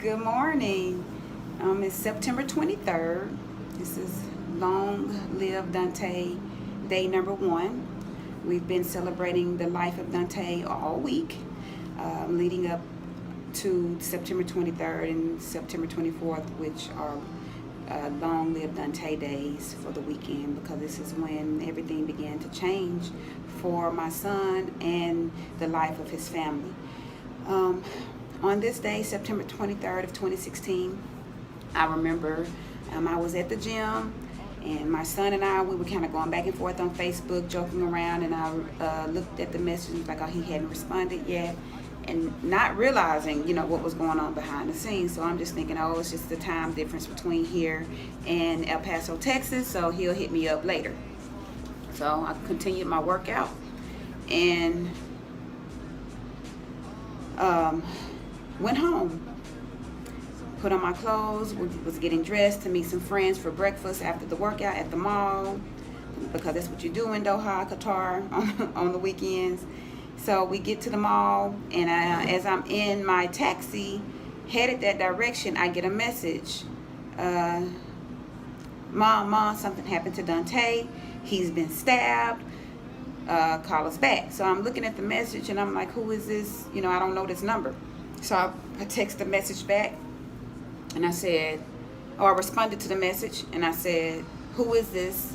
Good morning. It's September 23rd. This is Long Live Dante, day number 1. We've been celebrating the life of Dante all week, leading up to September 23rd and September 24th, which are Long Live Dante days for the weekend, because this is when everything began to change for my son and the life of his family. On this day, September 23rd of 2016, I remember I was at the gym, and my son and we were kind of going back and forth on Facebook, joking around, and I looked at the message like, oh, he hadn't responded yet, and not realizing, what was going on behind the scenes. So I'm just thinking, oh, it's just the time difference between here and El Paso, Texas, so he'll hit me up later. So I continued my workout, and went home, put on my clothes, was getting dressed to meet some friends for breakfast after the workout at the mall, because that's what you do in Doha, Qatar on the weekends. So we get to the mall, and as I'm in my taxi headed that direction, I get a message. Mom, something happened to Dante. He's been stabbed. Call us back. So I'm looking at the message, and I'm like, who is this? I don't know this number. So I text the message back, and I responded to the message, and I said, who is this?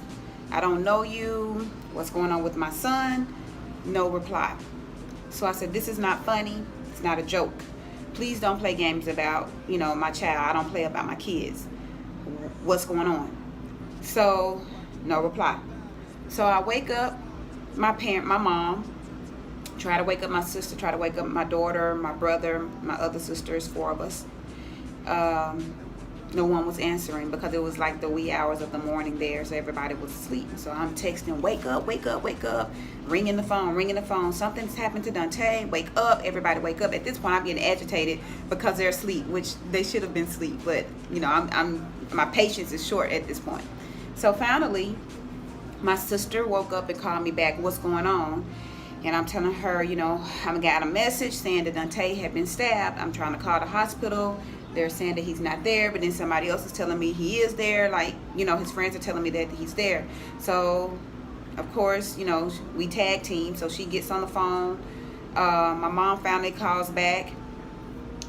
I don't know you. What's going on with my son? No reply. So I said, this is not funny. It's not a joke. Please don't play games about, my child. I don't play about my kids. What's going on? So no reply. So I wake up my mom, try to wake up my sister, try to wake up my daughter, my brother, my other sisters, 4 of us. No one was answering, because it was like the wee hours of the morning there, so everybody was asleep. So I'm texting, wake up, wake up, wake up, ringing the phone. Something's happened to Dante. Wake up, everybody wake up. At this point, I'm getting agitated because they're asleep, which they should have been asleep, but my patience is short at this point. So finally, my sister woke up and called me back. What's going on? And I'm telling her, I got a message saying that Dante had been stabbed. I'm trying to call the hospital. They're saying that he's not there, but then somebody else is telling me he is there. His friends are telling me that he's there. So, of course, we tag team. So she gets on the phone. My mom finally calls back.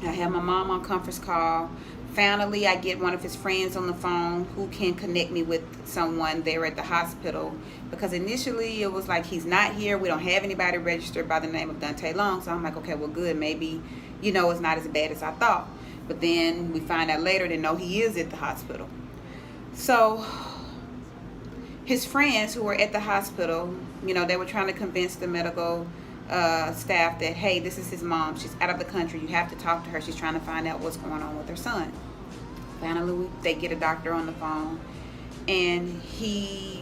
I have my mom on conference call. Finally, I get one of his friends on the phone who can connect me with someone there at the hospital, because initially it was like, he's not here. We don't have anybody registered by the name of Dante Long. So I'm like, okay, well, good. Maybe, it's not as bad as I thought. But then we find out later that no, he is at the hospital. So his friends who were at the hospital, they were trying to convince the medical staff that, hey, this is his mom. She's out of the country. You have to talk to her. She's trying to find out what's going on with her son. Finally, they get a doctor on the phone, and he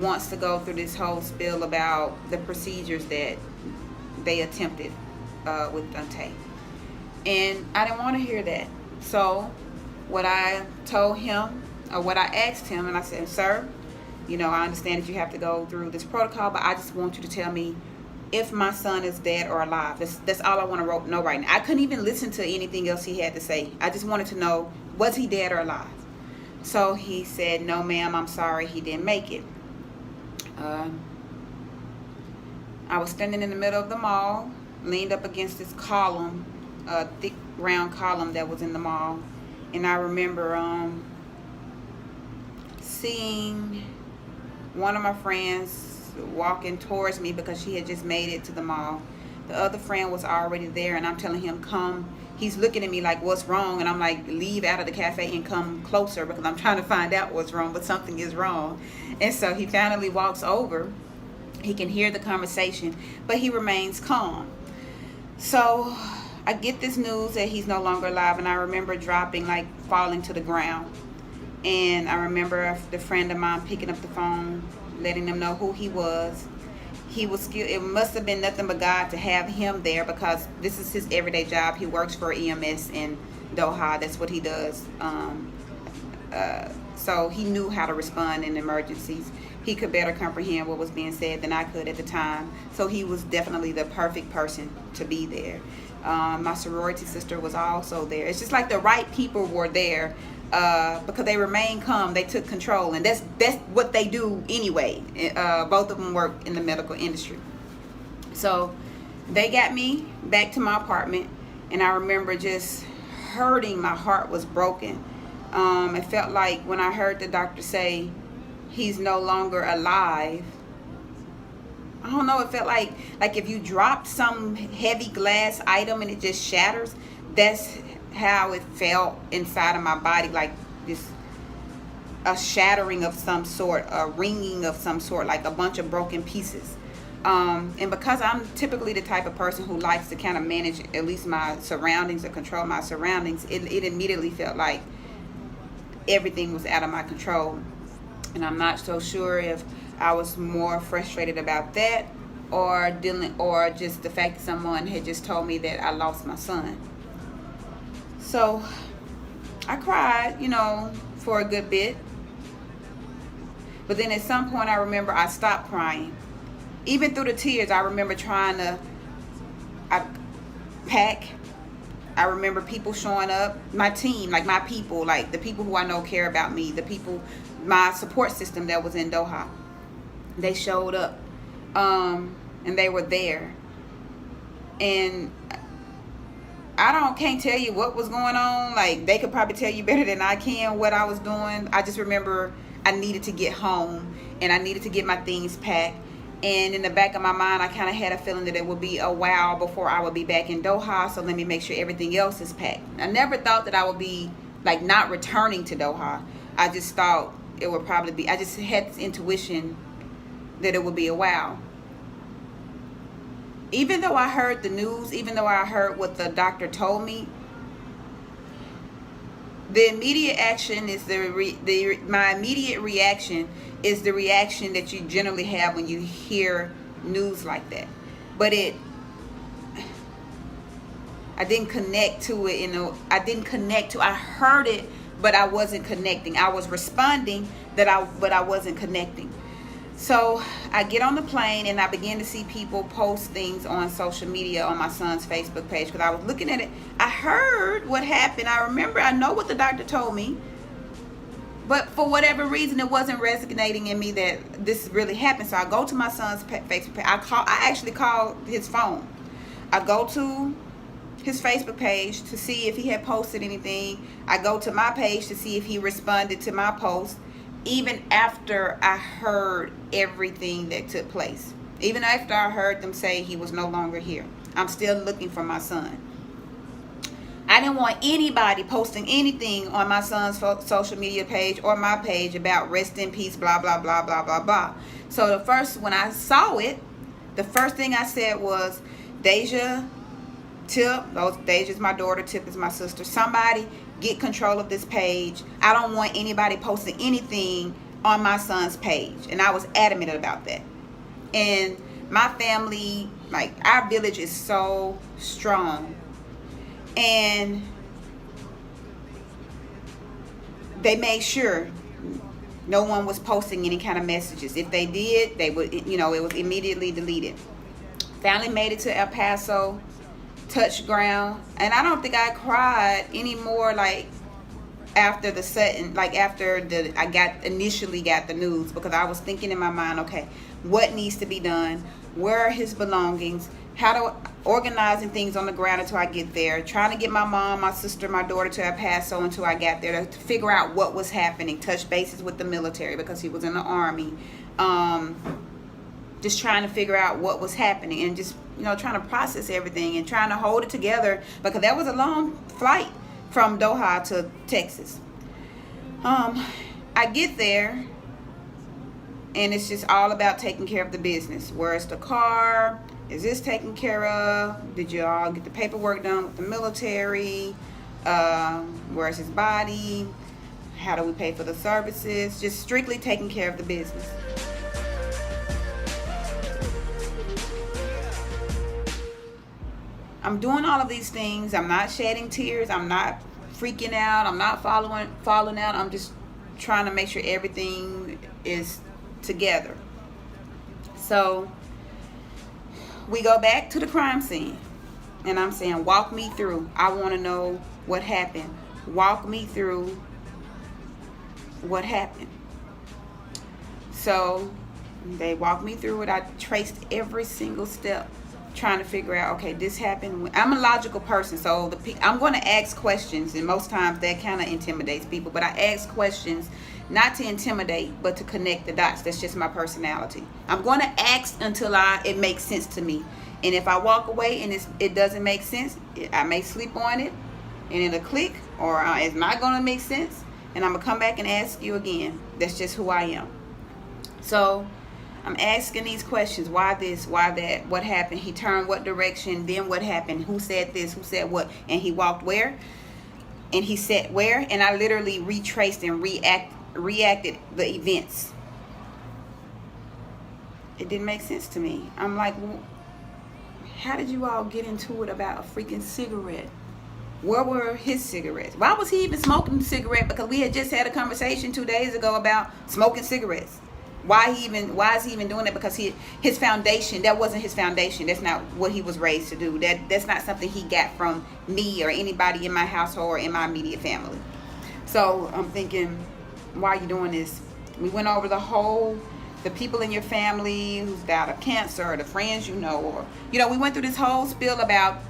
wants to go through this whole spiel about the procedures that they attempted with Dante. And I didn't want to hear that. So what I told him, or what I asked him, and I said, sir, I understand that you have to go through this protocol, but I just want you to tell me if my son is dead or alive. That's all I want to know right now. I couldn't even listen to anything else he had to say. I just wanted to know, was he dead or alive? So he said, no, ma'am, I'm sorry, he didn't make it. I was standing in the middle of the mall, leaned up against this column, a thick round column that was in the mall, and I remember seeing one of my friends walking towards me because she had just made it to the mall. The other friend was already there, and I'm telling him, come. He's looking at me like, what's wrong? And I'm like, leave out of the cafe and come closer, because I'm trying to find out what's wrong, but something is wrong. And so he finally walks over. He can hear the conversation, but he remains calm. So I get this news that he's no longer alive, and I remember dropping, falling to the ground. And I remember the friend of mine picking up the phone, letting them know who he was. It must have been nothing but God to have him there, because this is his everyday job. He works for EMS in Doha. That's what he does. So he knew how to respond in emergencies. He could better comprehend what was being said than I could at the time. So he was definitely the perfect person to be there. My sorority sister was also there. It's just like the right people were there, because they remained calm. They took control, and that's what they do anyway. Both of them work in the medical industry. So they got me back to my apartment, and I remember just hurting. My heart was broken. It felt like when I heard the doctor say he's no longer alive, I don't know, it felt like if you dropped some heavy glass item and it just shatters. That's how it felt inside of my body, like this, a shattering of some sort, a ringing of some sort, like a bunch of broken pieces. And because I'm typically the type of person who likes to kind of manage at least my surroundings or control my surroundings, it immediately felt like everything was out of my control. And I'm not so sure if I was more frustrated about that, or just the fact that someone had just told me that I lost my son. So I cried, for a good bit. But then at some point I remember I stopped crying. Even through the tears, I remember trying to pack. I remember people showing up, my team, like my people, like the people who I know care about me, the people, my support system that was in Doha. They showed up, and they were there. And I can't tell you what was going on. Like, they could probably tell you better than I can what I was doing. I just remember I needed to get home, and I needed to get my things packed. And in the back of my mind, I kind of had a feeling that it would be a while before I would be back in Doha, so let me make sure everything else is packed. I never thought that I would be, like, not returning to Doha. I just thought it would probably be, I just had this intuition that it would be a while. Even though I heard the news, even though I heard what the doctor told me, the immediate action is my immediate reaction is the reaction that you generally have when you hear news like that. But I didn't connect to it, I heard it, but I wasn't connecting. I was responding but I wasn't connecting. So I get on the plane and I begin to see people post things on social media on my son's Facebook page, because I was looking at it. I heard what happened. I know what the doctor told me, but for whatever reason it wasn't resonating in me that this really happened. So I go to my son's Facebook page. I actually called his phone. I go to his Facebook page to see if he had posted anything. I go to my page to see if he responded to my post. Even after I heard everything that took place, even after I heard them say he was no longer here, I'm still looking for my son. I didn't want anybody posting anything on my son's social media page or my page about rest in peace, blah, blah, blah, blah, blah, blah. So when I saw it, the first thing I said was, Deja, Tip, Deja's my daughter, Tip is my sister, somebody get control of this page. I don't want anybody posting anything on my son's page. And I was adamant about that. And my family, like, our village is so strong. And they made sure no one was posting any kind of messages. If they did, they would, it was immediately deleted. Finally made it to El Paso, touched ground, and I don't think I cried anymore, like after I initially got the news, because I was thinking in my mind, okay, what needs to be done? Where are his belongings? Organizing things on the ground until I get there, trying to get my mom, my sister, my daughter to El Paso until I got there to figure out what was happening, touch bases with the military because he was in the Army, just trying to figure out what was happening, and just trying to process everything and trying to hold it together, because that was a long flight from Doha to Texas. I get there and it's just all about taking care of the business. Where's the car? Is this taken care of? Did you all get the paperwork done with the military? Where's his body? How do we pay for the services? Just strictly taking care of the business. I'm doing all of these things. I'm not shedding tears. I'm not freaking out. I'm not falling out. I'm just trying to make sure everything is together. So we go back to the crime scene. And I'm saying, walk me through. I want to know what happened. Walk me through what happened. So they walked me through it. I traced every single step, trying to figure out, okay, this happened. I'm a logical person, so I'm going to ask questions, and most times that kind of intimidates people. But I ask questions not to intimidate, but to connect the dots. That's just my personality. I'm going to ask until it makes sense to me. And if I walk away and it doesn't make sense, I may sleep on it, and it'll click, or it's not going to make sense, and I'm going to come back and ask you again. That's just who I am. So I'm asking these questions. Why this? Why that? What happened? He turned what direction? Then what happened? Who said this? Who said what? And he walked where? And he said where? And I literally retraced and reacted the events. It didn't make sense to me. I'm like, well, how did you all get into it about a freaking cigarette? Where were his cigarettes? Why was he even smoking a cigarette? Because we had just had a conversation 2 days ago about smoking cigarettes. Why is he even doing it? Because his foundation, that wasn't his foundation. That's not what he was raised to do. That's not something he got from me or anybody in my household or in my immediate family. So I'm thinking, why are you doing this? We went over the people in your family who's died of cancer, or the friends you know, or we went through this whole spiel about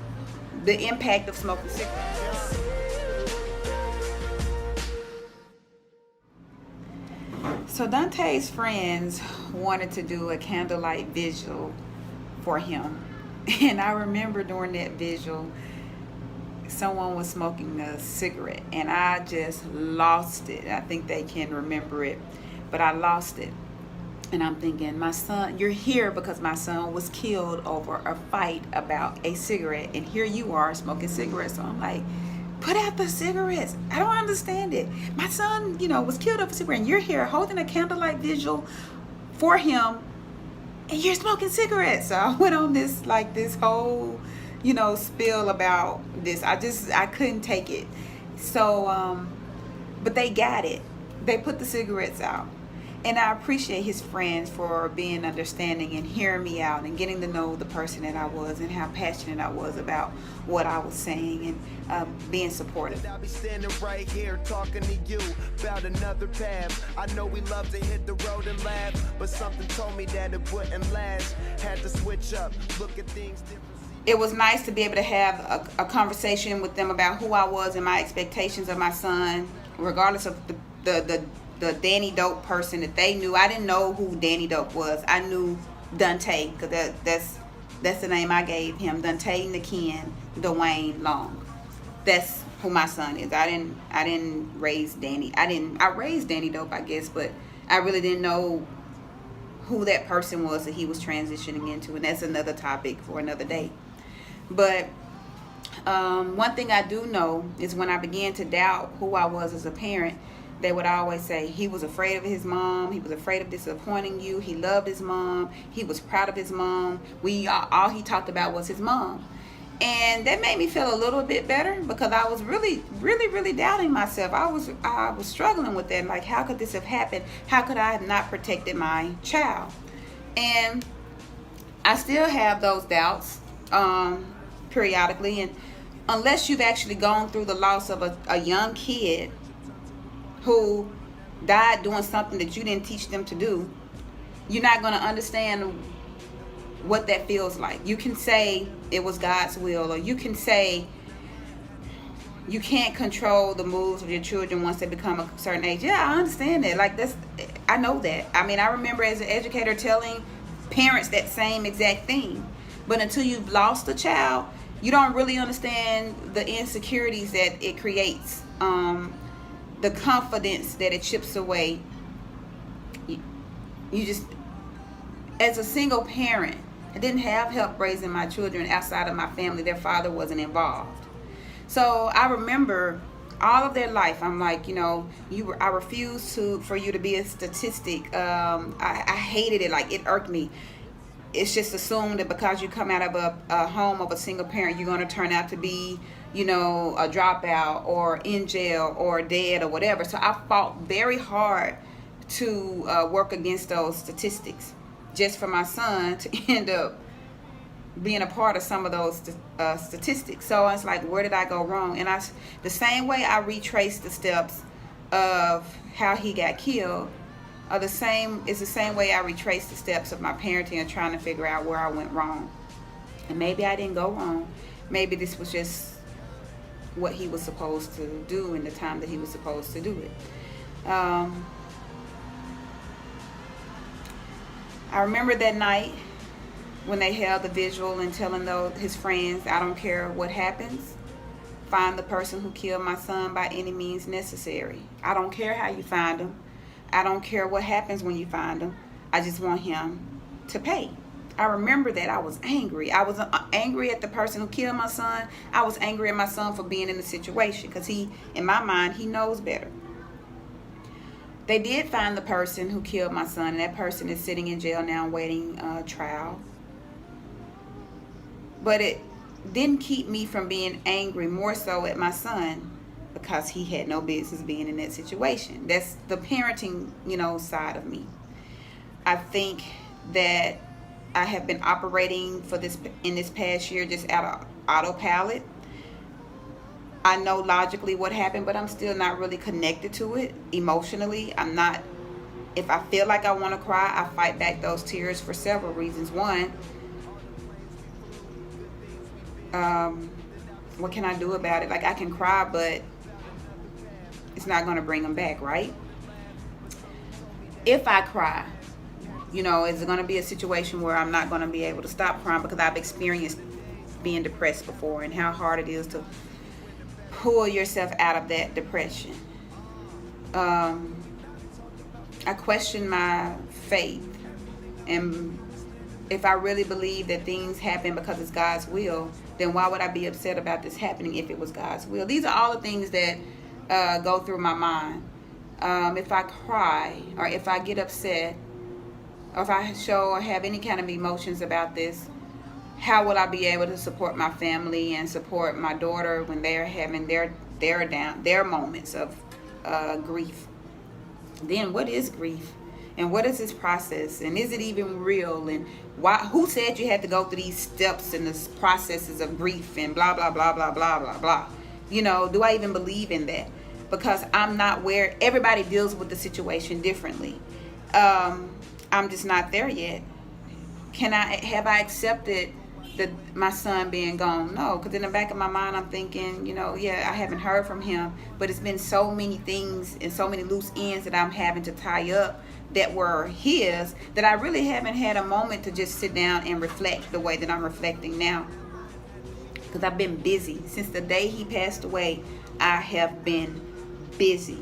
the impact of smoking cigarettes. So Dante's friends wanted to do a candlelight vigil for him. And I remember during that vigil, someone was smoking a cigarette, and I just lost it. I think they can remember it, but I lost it. And I'm thinking, my son, you're here because my son was killed over a fight about a cigarette, and here you are smoking cigarettes. So I'm like, put out the cigarettes. I don't understand it. My son, was killed over a cigarette, and you're here holding a candlelight vigil for him, and you're smoking cigarettes. So I went on this whole, spiel about this. I couldn't take it. So, but they got it. They put the cigarettes out. And I appreciate his friends for being understanding and hearing me out and getting to know the person that I was and how passionate I was about what I was saying, and being supportive. I'll be standing right here talking to you about another path. I know we love to hit the road and laugh, but something told me that it wouldn't last. Had to switch up, look at things different. It was nice to be able to have a conversation with them about who I was and my expectations of my son, regardless of the Danny Dope person that they knew. I didn't know who Danny Dope was. I knew Dante, because that's the name I gave him. Dante Nakin Dwayne Long. That's who my son is. I didn't raise Danny. I raised Danny Dope, I guess, but I really didn't know who that person was that he was transitioning into, and that's another topic for another day. But one thing I do know is when I began to doubt who I was as a parent, they would always say he was afraid of his mom. He was afraid of disappointing you. He loved his mom. He was proud of his mom. All he talked about was his mom. And that made me feel a little bit better, because I was really, really, really doubting myself. I was struggling with that. Like, how could this have happened? How could I have not protected my child? And I still have those doubts periodically. And unless you've actually gone through the loss of a young kid who died doing something that you didn't teach them to do, you're not going to understand what that feels like. You can say it was God's will, or you can say you can't control the moves of your children once they become a certain age. Yeah, I understand that. I know that. I mean, I remember as an educator telling parents that same exact thing. But until you've lost a child, you don't really understand the insecurities that it creates. The confidence that it chips away. You just, as a single parent, I didn't have help raising my children outside of my family. Their father wasn't involved. So I remember all of their life, I'm like, I refused for you to be a statistic. I hated it. Like, it irked me. It's just assumed that because you come out of a home of a single parent, you're going to turn out to be, a dropout or in jail or dead or whatever. So I fought very hard to work against those statistics, just for my son to end up being a part of some of those statistics. So it's like, where did I go wrong? And the same way I retraced the steps of how he got killed, it's the same way I retraced the steps of my parenting and trying to figure out where I went wrong. And maybe I didn't go wrong. Maybe this was just what he was supposed to do in the time that he was supposed to do it. I remember that night when they held the visual and telling his friends, I don't care what happens, find the person who killed my son by any means necessary. I don't care how you find him. I don't care what happens when you find him. I just want him to pay. I remember that I was angry. I was angry at the person who killed my son. I was angry at my son for being in the situation because in my mind, he knows better. They did find the person who killed my son, and that person is sitting in jail now waiting trial. But it didn't keep me from being angry more so at my son because he had no business being in that situation. That's the parenting, side of me. I think that I have been operating in this past year just out of autopilot. I know logically what happened, but I'm still not really connected to it emotionally. If I feel like I want to cry, I fight back those tears for several reasons. One, what can I do about it? Like, I can cry, but it's not going to bring them back, right? If I cry, is it going to be a situation where I'm not going to be able to stop crying because I've experienced being depressed before and how hard it is to pull yourself out of that depression. I question my faith, and if I really believe that things happen because it's God's will, then why would I be upset about this happening if it was God's will? These are all the things that go through my mind. If I cry, or if I get upset, or if I show or have any kind of emotions about this, how will I be able to support my family and support my daughter when they're having their moments of grief? Then what is grief? And what is this process? And is it even real? And who said you had to go through these steps and the processes of grief and blah, blah, blah, blah, blah, blah, blah? Do I even believe in that? Because I'm not where everybody deals with the situation differently. I'm just not there yet. Have I accepted my son being gone? No, because in the back of my mind, I'm thinking, I haven't heard from him, but it's been so many things and so many loose ends that I'm having to tie up that were his, that I really haven't had a moment to just sit down and reflect the way that I'm reflecting now. Because I've been busy. Since the day he passed away, I have been busy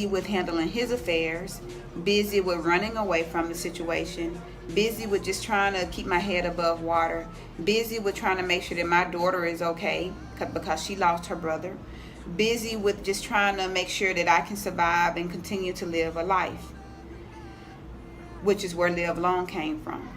with handling his affairs, busy with running away from the situation, busy with just trying to keep my head above water, busy with trying to make sure that my daughter is okay because she lost her brother, busy with just trying to make sure that I can survive and continue to live a life, which is where Live Long came from.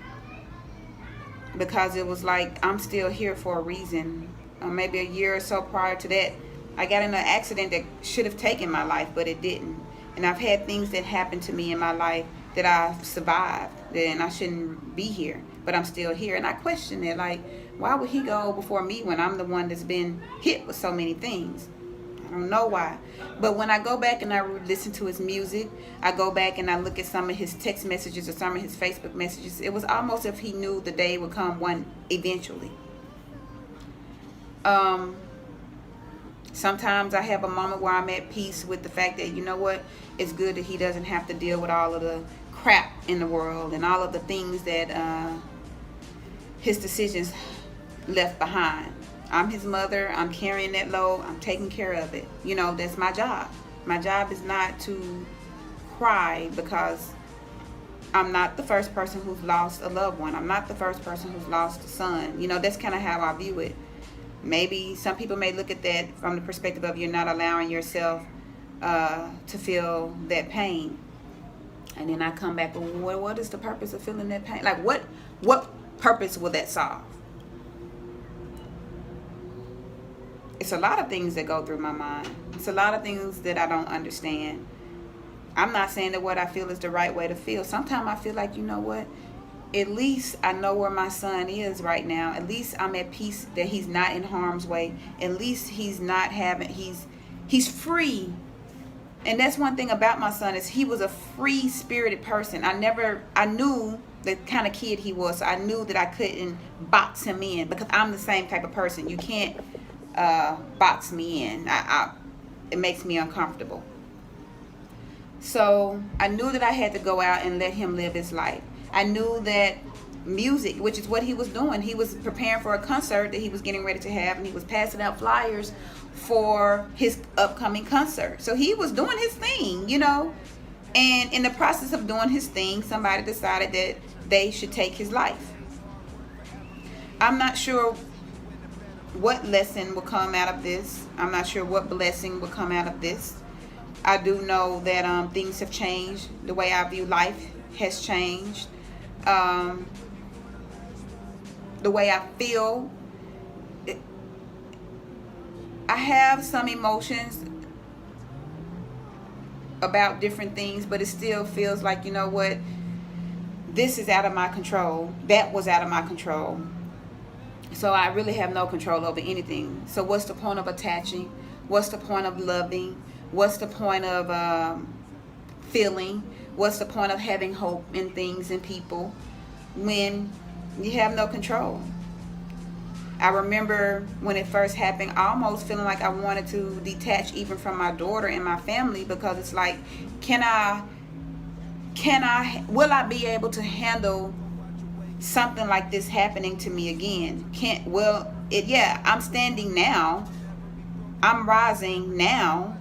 Because it was like, I'm still here for a reason. Maybe a year or so prior to that, I got in an accident that should have taken my life, but it didn't. And I've had things that happened to me in my life that I've survived, and I shouldn't be here, but I'm still here. And I question it, like, why would he go before me when I'm the one that's been hit with so many things? I don't know why. But when I go back and I listen to his music, I go back and I look at some of his text messages or some of his Facebook messages, it was almost as if he knew the day would come one eventually. Sometimes I have a moment where I'm at peace with the fact that, it's good that he doesn't have to deal with all of the crap in the world and all of the things that his decisions left behind. I'm his mother. I'm carrying that load. I'm taking care of it. That's my job. My job is not to cry because I'm not the first person who's lost a loved one. I'm not the first person who's lost a son. That's kind of how I view it. Maybe some people may look at that from the perspective of you're not allowing yourself to feel that pain. And then I come back, well, what is the purpose of feeling that pain? Like, what purpose will that solve? It's a lot of things that go through my mind. It's a lot of things that I don't understand. I'm not saying that what I feel is the right way to feel. Sometimes I feel like, at least I know where my son is right now. At least I'm at peace that he's not in harm's way. At least he's free. And that's one thing about my son, is he was a free spirited person. I knew the kind of kid he was, so I knew that I couldn't box him in, because I'm the same type of person. You can't box me in. It makes me uncomfortable. So I knew that I had to go out and let him live his life. I knew that music, which is what he was doing, he was preparing for a concert that he was getting ready to have, and he was passing out flyers for his upcoming concert. So he was doing his thing, and in the process of doing his thing, somebody decided that they should take his life. I'm not sure what lesson will come out of this. I'm not sure what blessing will come out of this. I do know that things have changed. The way I view life has changed. The way I feel. I have some emotions about different things, but it still feels like, you know what? This is out of my control. That was out of my control. So I really have no control over anything. So what's the point of attaching? What's the point of loving? What's the point of feeling? What's the point of having hope in things and people when you have no control? I remember when it first happened, almost feeling like I wanted to detach even from my daughter and my family, because it's like, will I be able to handle something like this happening to me again? I'm standing now. I'm rising now.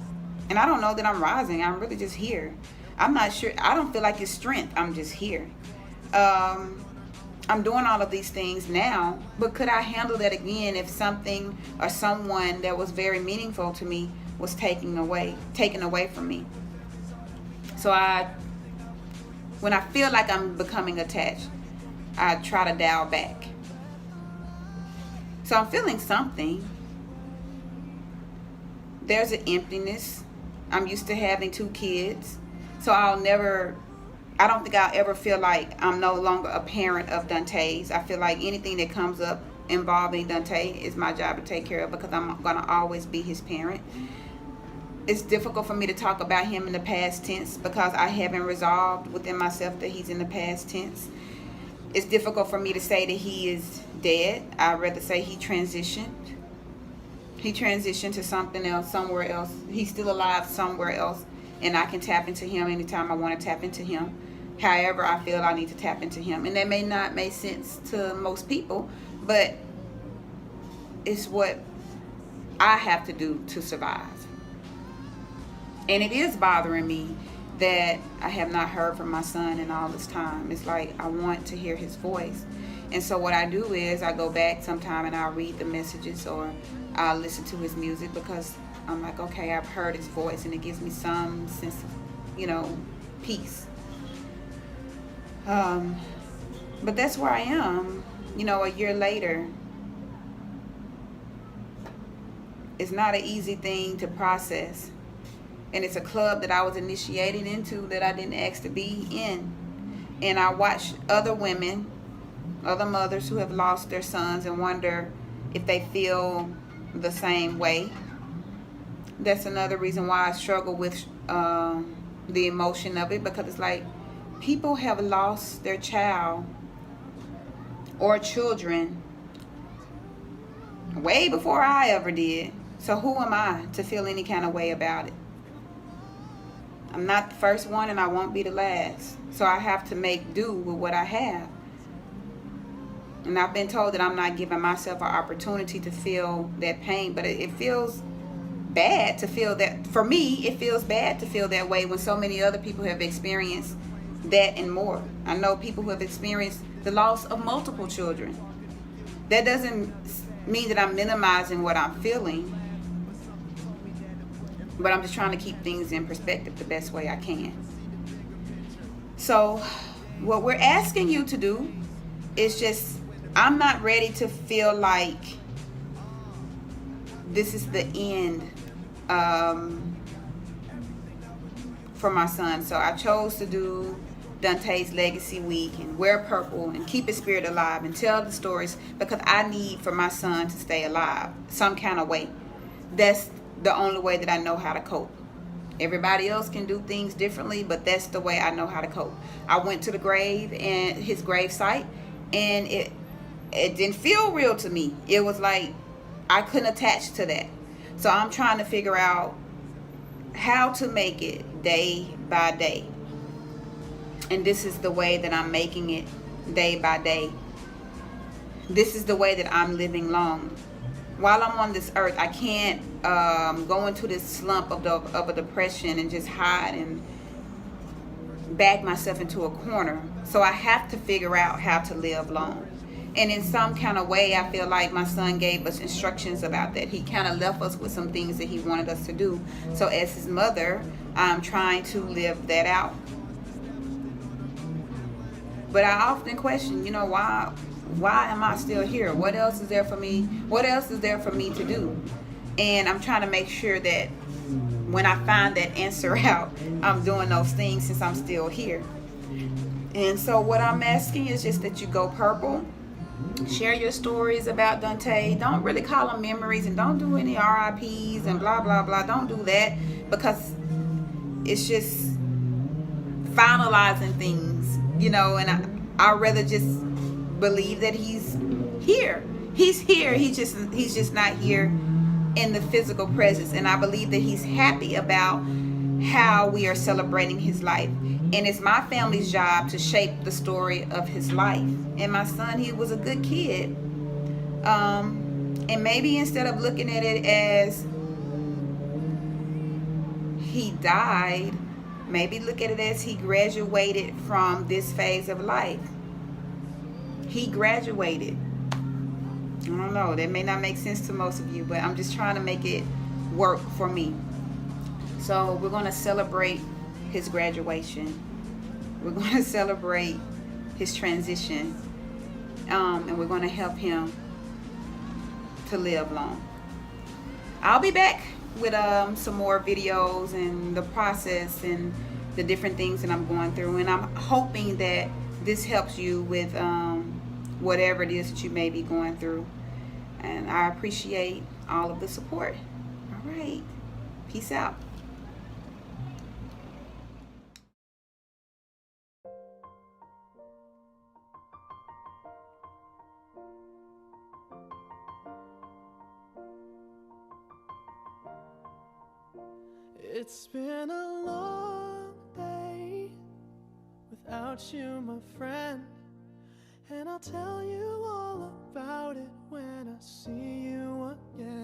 And I don't know that I'm rising. I'm really just here. I'm not sure. I don't feel like it's strength. I'm just here. I'm doing all of these things now, but could I handle that again if something or someone that was very meaningful to me was taken away from me? So when I feel like I'm becoming attached, I try to dial back. So I'm feeling something. There's an emptiness. I'm used to having 2 kids, so I don't think I'll ever feel like I'm no longer a parent of Dante's. I feel like anything that comes up involving Dante is my job to take care of, because I'm going to always be his parent. It's difficult for me to talk about him in the past tense, because I haven't resolved within myself that he's in the past tense. It's difficult for me to say that he is dead. I'd rather say he transitioned. He transitioned to something else, somewhere else. He's still alive somewhere else, and I can tap into him anytime I want to tap into him. However I feel I need to tap into him. And that may not make sense to most people, but it's what I have to do to survive. And it is bothering me that I have not heard from my son in all this time. It's like I want to hear his voice. And so what I do is I go back sometime and I'll read the messages, or I'll listen to his music, because I'm like, okay, I've heard his voice, and it gives me some sense of, peace. But that's where I am, a year later. It's not an easy thing to process. And it's a club that I was initiated into that I didn't ask to be in. And I watch other women, other mothers who have lost their sons, and wonder if they feel the same way. That's another reason why I struggle with the emotion of it, because it's like people have lost their child or children way before I ever did. So who am I to feel any kind of way about it? I'm not the first one, and I won't be the last. So I have to make do with what I have. And I've been told that I'm not giving myself an opportunity to feel that pain, but it feels bad to feel that. For me, it feels bad to feel that way when so many other people have experienced that and more. I know people who have experienced the loss of multiple children. That doesn't mean that I'm minimizing what I'm feeling, but I'm just trying to keep things in perspective the best way I can. So what we're asking you to do is just, I'm not ready to feel like this is the end for my son. So I chose to do Dante's Legacy Week and wear purple and keep his spirit alive and tell the stories, because I need for my son to stay alive some kind of way. That's the only way that I know how to cope. Everybody else can do things differently, but that's the way I know how to cope. I went to the grave and his grave site, and it didn't feel real to me. It was like I couldn't attach to that. So I'm trying to figure out how to make it day by day. And this is the way that I'm making it day by day. This is the way that I'm living long. While I'm on this earth, I can't go into this slump of a depression and just hide and back myself into a corner. So I have to figure out how to live long. And in some kind of way, I feel like my son gave us instructions about that. He kind of left us with some things that he wanted us to do. So as his mother, I'm trying to live that out. But I often question, why am I still here? What else is there for me? What else is there for me to do? And I'm trying to make sure that when I find that answer out, I'm doing those things since I'm still here. And so what I'm asking is just that you go purple. Share your stories about Dante. Don't really call them memories, and don't do any RIPs and blah, blah, blah. Don't do that, because it's just finalizing things, and I'd rather just believe that he's here. He's here. He's just not here in the physical presence. And I believe that he's happy about how we are celebrating his life. And it's my family's job to shape the story of his life. And my son, he was a good kid. And maybe instead of looking at it as he died, maybe look at it as he graduated from this phase of life. He graduated. I don't know. That may not make sense to most of you, but I'm just trying to make it work for me. So we're going to celebrate his graduation. We're going to celebrate his transition. And we're going to help him to live long. I'll be back with some more videos and the process and the different things that I'm going through. And I'm hoping that this helps you with whatever it is that you may be going through. And I appreciate all of the support. All right. Peace out. It's been a long day without you, my friend, and I'll tell you all about it when I see you again.